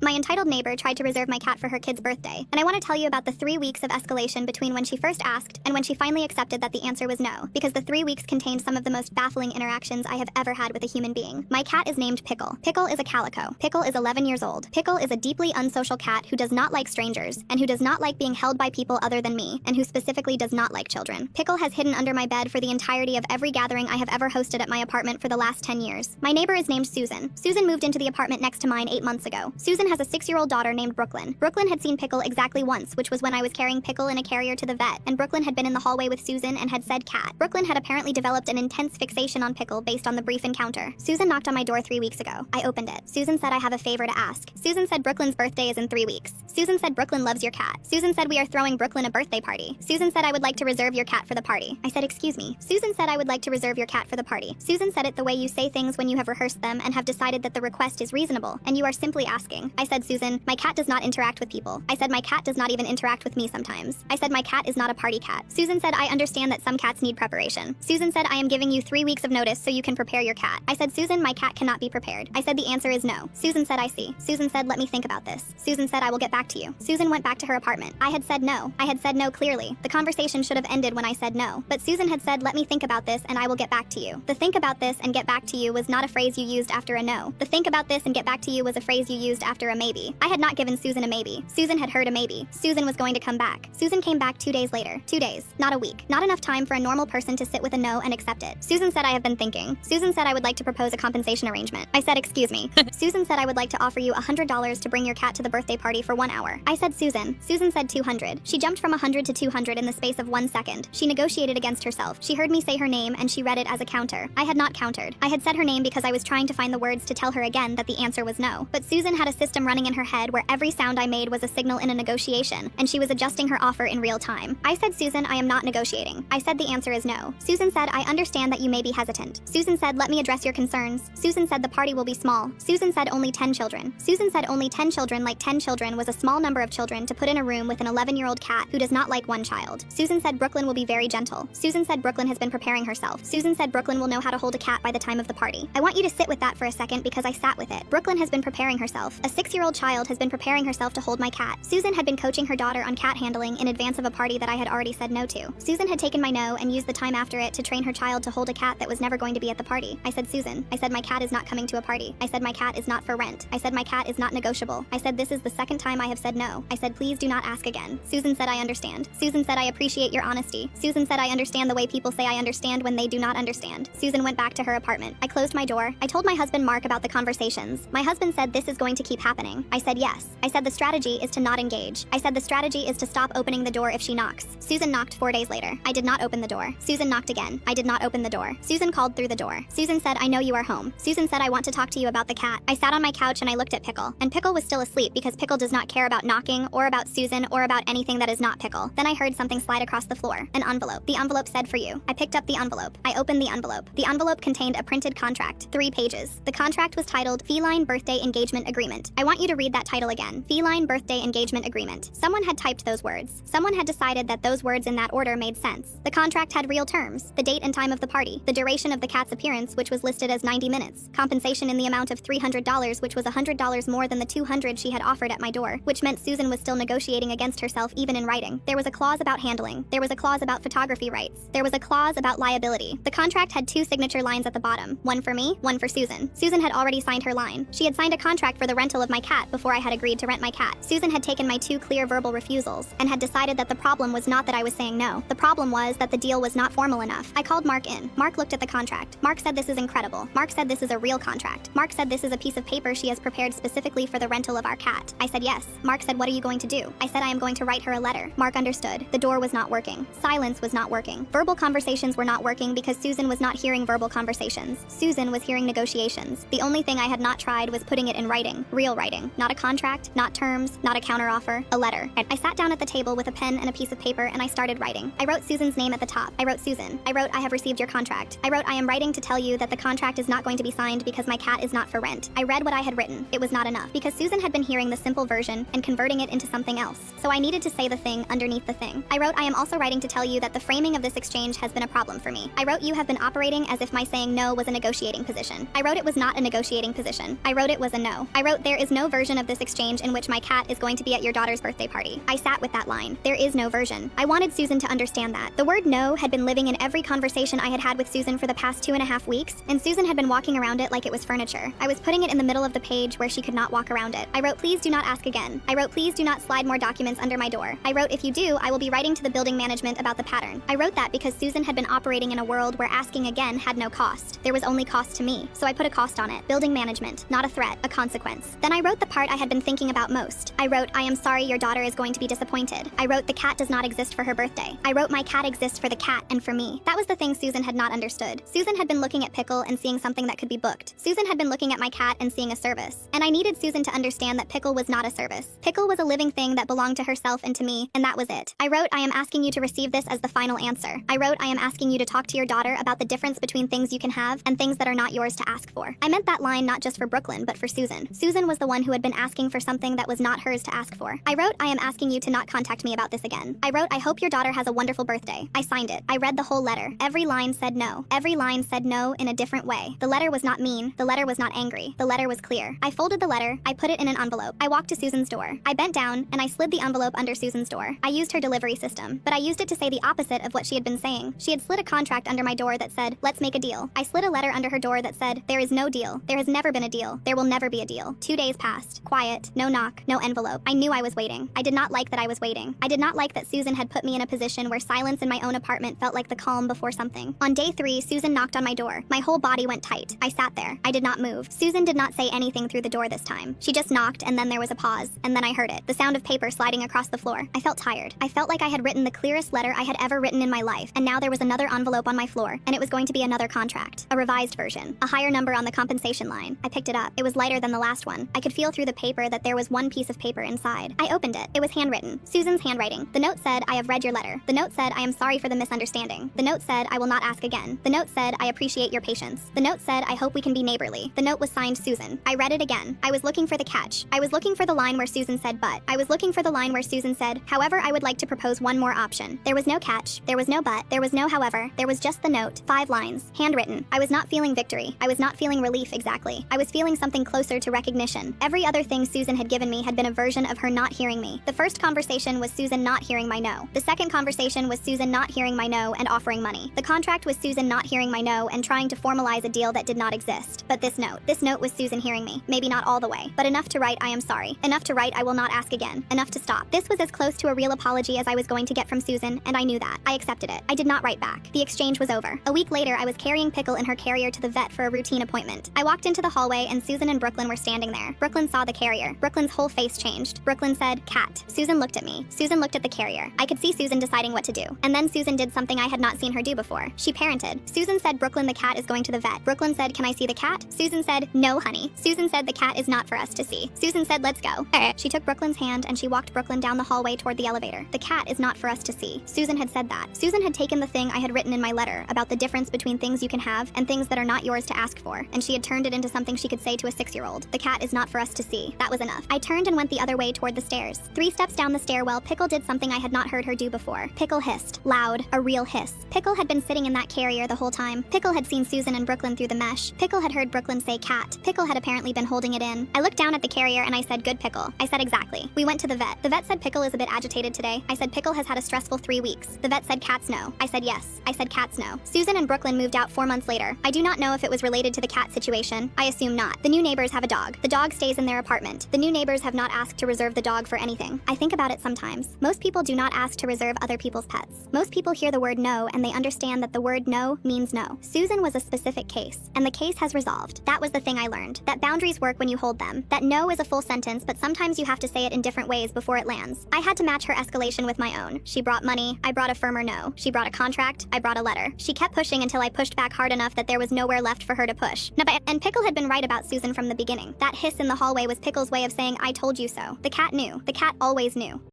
My entitled neighbor tried to reserve my cat for her kid's birthday, and I want to tell you about the 3 weeks of escalation between when she first asked and when she finally accepted that the answer was no, because the 3 weeks contained some of the most baffling interactions I have ever had with a human being. My cat is named Pickle. Pickle is a calico. Pickle is 11 years old. Pickle is a deeply unsocial cat who does not like strangers, and who does not like being held by people other than me, and who specifically does not like children. Pickle has hidden under my bed for the entirety of every gathering I have ever hosted at my apartment for the last 10 years. My neighbor is named Susan. Susan moved into the apartment next to mine 8 months ago. Susan has a 6-year-old daughter named Brooklyn. Brooklyn had seen Pickle exactly once, which was when I was carrying Pickle in a carrier to the vet, and Brooklyn had been in the hallway with Susan and had said cat. Brooklyn had apparently developed an intense fixation on Pickle based on the brief encounter. Susan knocked on my door 3 weeks ago. I opened it. Susan said I have a favor to ask. Susan said Brooklyn's birthday is in 3 weeks. Susan said Brooklyn loves your cat. Susan said we are throwing Brooklyn a birthday party. Susan said I would like to reserve your cat for the party. I said, excuse me. Susan said I would like to reserve your cat for the party. Susan said it the way you say things when you have rehearsed them and have decided that the request is reasonable, and you are simply asking. I said, Susan, my cat does not interact with people. I said my cat does not even interact with me sometimes. I said my cat is not a party cat. Susan said I understand that some cats need preparation. Susan said I am giving you 3 weeks of notice so you can prepare your cat. I said, Susan, my cat cannot be prepared. I said the answer is no. Susan said I see. Susan said let me think about this. Susan said I will get back to you. Susan went back to her apartment. I had said no. I had said no clearly. The conversation should have ended when I said no. But Susan had said let me think about this and I will get back to you. The think about this and get back to you was not a phrase you used after a no. The think about this and get back to you was a phrase you used after a maybe. I had not given Susan a maybe. Susan had heard a maybe. Susan was going to come back. Susan came back 2 days later. 2 days. Not a week. Not enough time for a normal person to sit with a no and accept it. Susan said I have been thinking. Susan said I would like to propose a compensation arrangement. I said excuse me. Susan said I would like to offer you $100 to bring your cat to the birthday party for 1 hour. I said Susan. Susan said 200. She jumped from 100 to 200 in the space of 1 second. She negotiated against herself. She heard me say her name and she read it as a counter. I had not countered. I had said her name because I was trying to find the words to tell her again that the answer was no. But Susan had a system running in her head where every sound I made was a signal in a negotiation, and she was adjusting her offer in real time. I said, Susan, I am not negotiating. I said the answer is no. Susan said, I understand that you may be hesitant. Susan said, let me address your concerns. Susan said the party will be small. Susan said only 10 children. Susan said only 10 children, like 10 children was a small number of children to put in a room with an 11-year-old cat who does not like one child. Susan said Brooklyn will be very gentle. Susan said Brooklyn has been preparing herself. Susan said Brooklyn will know how to hold a cat by the time of the party. I want you to sit with that for a second because I sat with it. Brooklyn has been preparing herself. A 6-year-old child has been preparing herself to hold my cat. Susan had been coaching her daughter on cat handling in advance of a party that I had already said no to. Susan had taken my no and used the time after it to train her child to hold a cat that was never going to be at the party. I said, Susan. I said my cat is not coming to a party. I said my cat is not for rent. I said my cat is not negotiable. I said this is the second time I have said no. I said please do not ask again. Susan said I understand. Susan said I appreciate your honesty. Susan said I understand the way people say I understand when they do not understand. Susan went back to her apartment. I closed my door. I told my husband Mark about the conversations. My husband said this is going to keep happening. I said yes. I said the strategy is to not engage. I said the strategy is to stop opening the door if she knocks. Susan knocked 4 days later. I did not open the door. Susan knocked again. I did not open the door. Susan called through the door. Susan said, I know you are home. Susan said, I want to talk to you about the cat. I sat on my couch and I looked at Pickle. And Pickle was still asleep because Pickle does not care about knocking or about Susan or about anything that is not Pickle. Then I heard something slide across the floor. An envelope. The envelope said for you. I picked up the envelope. I opened the envelope. The envelope contained a printed contract. 3 pages. The contract was titled Feline Birthday Engagement Agreement. I want you to read that title again. Feline Birthday Engagement Agreement. Someone had typed those words. Someone had decided that those words in that order made sense. The contract had real terms. The date and time of the party. The duration of the cat's appearance, which was listed as 90 minutes. Compensation in the amount of $300, which was $100 more than the $200 she had offered at my door, which meant Susan was still negotiating against herself even in writing. There was a clause about handling. There was a clause about photography rights. There was a clause about liability. The contract had 2 signature lines at the bottom. One for me, one for Susan. Susan had already signed her line. She had signed a contract for the rental of my cat before I had agreed to rent my cat. Susan had taken my 2 clear verbal refusals and had decided that the problem was not that I was saying no. The problem was that the deal was not formal enough. I called Mark in. Mark looked at the contract. Mark said this is incredible. Mark said this is a real contract. Mark said this is a piece of paper she has prepared specifically for the rental of our cat. I said yes. Mark said what are you going to do? I said I am going to write her a letter. Mark understood. The door was not working. Silence was not working. Verbal conversations were not working because Susan was not hearing verbal conversations. Susan was hearing negotiations. The only thing I had not tried was putting it in writing. Real writing. Not a contract, not terms, not a counteroffer, a letter. I sat down at the table with a pen and a piece of paper and I started writing. I wrote Susan's name at the top. I wrote Susan. I wrote I have received your contract. I wrote I am writing to tell you that the contract is not going to be signed because my cat is not for rent. I read what I had written. It was not enough because Susan had been hearing the simple version and converting it into something else. So I needed to say the thing underneath the thing. I wrote I am also writing to tell you that the framing of this exchange has been a problem for me. I wrote you have been operating as if my saying no was a negotiating position. I wrote it was not a negotiating position. I wrote it was a no. I wrote there is no version of this exchange in which my cat is going to be at your daughter's birthday party. I sat with that line. There is no version. I wanted Susan to understand that. The word no had been living in every conversation I had had with Susan for the past 2.5 weeks, and Susan had been walking around it like it was furniture. I was putting it in the middle of the page where she could not walk around it. I wrote, please do not ask again. I wrote, please do not slide more documents under my door. I wrote, if you do, I will be writing to the building management about the pattern. I wrote that because Susan had been operating in a world where asking again had no cost. There was only cost to me, so I put a cost on it. Building management, not a threat, a consequence. Then I wrote the part I had been thinking about most. I wrote, I am sorry your daughter is going to be disappointed. I wrote, the cat does not exist for her birthday. I wrote, my cat exists for the cat and for me. That was the thing Susan had not understood. Susan had been looking at Pickle and seeing something that could be booked. Susan had been looking at my cat and seeing a service. And I needed Susan to understand that Pickle was not a service. Pickle was a living thing that belonged to herself and to me, and that was it. I wrote, I am asking you to receive this as the final answer. I wrote, I am asking you to talk to your daughter about the difference between things you can have and things that are not yours to ask for. I meant that line not just for Brooklyn, but for Susan. Susan was the one who had been asking for something that was not hers to ask for. I wrote, I am asking you to not contact me about this again. I wrote, I hope your daughter has a wonderful birthday. I signed it. I read the whole letter. Every line said no. Every line said no in a different way. The letter was not mean. The letter was not angry. The letter was clear. I folded the letter. I put it in an envelope. I walked to Susan's door. I bent down and I slid the envelope under Susan's door. I used her delivery system, but I used it to say the opposite of what she had been saying. She had slid a contract under my door that said, let's make a deal. I slid a letter under her door that said, there is no deal. There has never been a deal. There will never be a deal. 2 days passed. Quiet. No knock. No envelope. I knew I was waiting. I did not like that I was waiting. I did not like that Susan had put me in a position where silence in my own apartment felt like the calm before something. On day 3, Susan knocked on my door. My whole body went tight. I sat there. I did not move. Susan did not say anything through the door this time. She just knocked, and then there was a pause, and then I heard it. The sound of paper sliding across the floor. I felt tired. I felt like I had written the clearest letter I had ever written in my life, and now there was another envelope on my floor, and it was going to be another contract. A revised version. A higher number on the compensation line. I picked it up. It was lighter than the last one. I could feel through the paper that there was one piece of paper inside. I opened it. It was handwritten. Susan's handwriting. The note said, I have read your letter. The note said, I am sorry for the misunderstanding. The note said, I will not ask again. The note said, I appreciate your patience. The note said, I hope we can be neighborly. The note was signed Susan. I read it again. I was looking for the catch. I was looking for the line where Susan said but. I was looking for the line where Susan said, however, I would like to propose one more option. There was no catch. There was no but. There was no however. There was just the note. 5 lines. Handwritten. I was not feeling victory. I was not feeling relief exactly. I was feeling something closer to recognition. Every other thing Susan had given me had been a version of her not hearing me. The first conversation was Susan not hearing my no. The second conversation was Susan not hearing my no and offering money. The contract was Susan not hearing my no and trying to formalize a deal that did not exist. But this note was Susan hearing me. Maybe not all the way, but enough to write I am sorry. Enough to write I will not ask again. Enough to stop. This was as close to a real apology as I was going to get from Susan, and I knew that. I accepted it. I did not write back. The exchange was over. A week later, I was carrying Pickle in her carrier to the vet for a routine appointment. I walked into the hallway and Susan and Brooklyn were standing there. Brooklyn saw the carrier. Brooklyn's whole face changed. Brooklyn said, cat. Susan looked at me. Susan looked at the carrier. I could see Susan deciding what to do. And then Susan did something I had not seen her do before. She parented. Susan said, Brooklyn, the cat is going to the vet. Brooklyn said, can I see the cat? Susan said, no, honey. Susan said, the cat is not for us to see. Susan said, let's go. She took Brooklyn's hand and she walked Brooklyn down the hallway toward the elevator. The cat is not for us to see. Susan had said that. Susan had taken the thing I had written in my letter about the difference between things you can have and things that are not yours to ask for, and she had turned it into something she could say to a 6-year-old. The cat is not for us to see. That was enough. I turned and went the other way toward the stairs. 3 steps down the stairwell, Pickle did something I had not heard her do before. Pickle hissed. Loud. A real hiss. Pickle had been sitting in that carrier the whole time. Pickle had seen Susan and Brooklyn through the mesh. Pickle had heard Brooklyn say cat. Pickle had apparently been holding it in. I looked down at the carrier and I said, good Pickle. I said exactly. We went to the vet. The vet said Pickle is a bit agitated today. I said Pickle has had a stressful 3 weeks. The vet said cats no. I said yes. I said cats no. Susan and Brooklyn moved out 4 months later. I do not know if it was related to the cat situation. I assume not. The new neighbors have a dog. The dog stays in their apartment. The new neighbors have not asked to reserve the dog for anything. I think about it sometimes. Most people do not ask to reserve other people's pets. Most people hear the word no and they understand that the word no means no. Susan was a specific case, and the case has resolved. That was the thing I learned. That boundaries work when you hold them. That no is a full sentence, but sometimes you have to say it in different ways before it lands. I had to match her escalation with my own. She brought money. I brought a firmer no. She brought a contract. I brought a letter. She kept pushing until I pushed back hard enough that there was nowhere left for her to push. And Pickle had been right about Susan from the beginning. That hiss in the hallway was Pickle's way of saying I told you so. The cat knew. The cat always knew.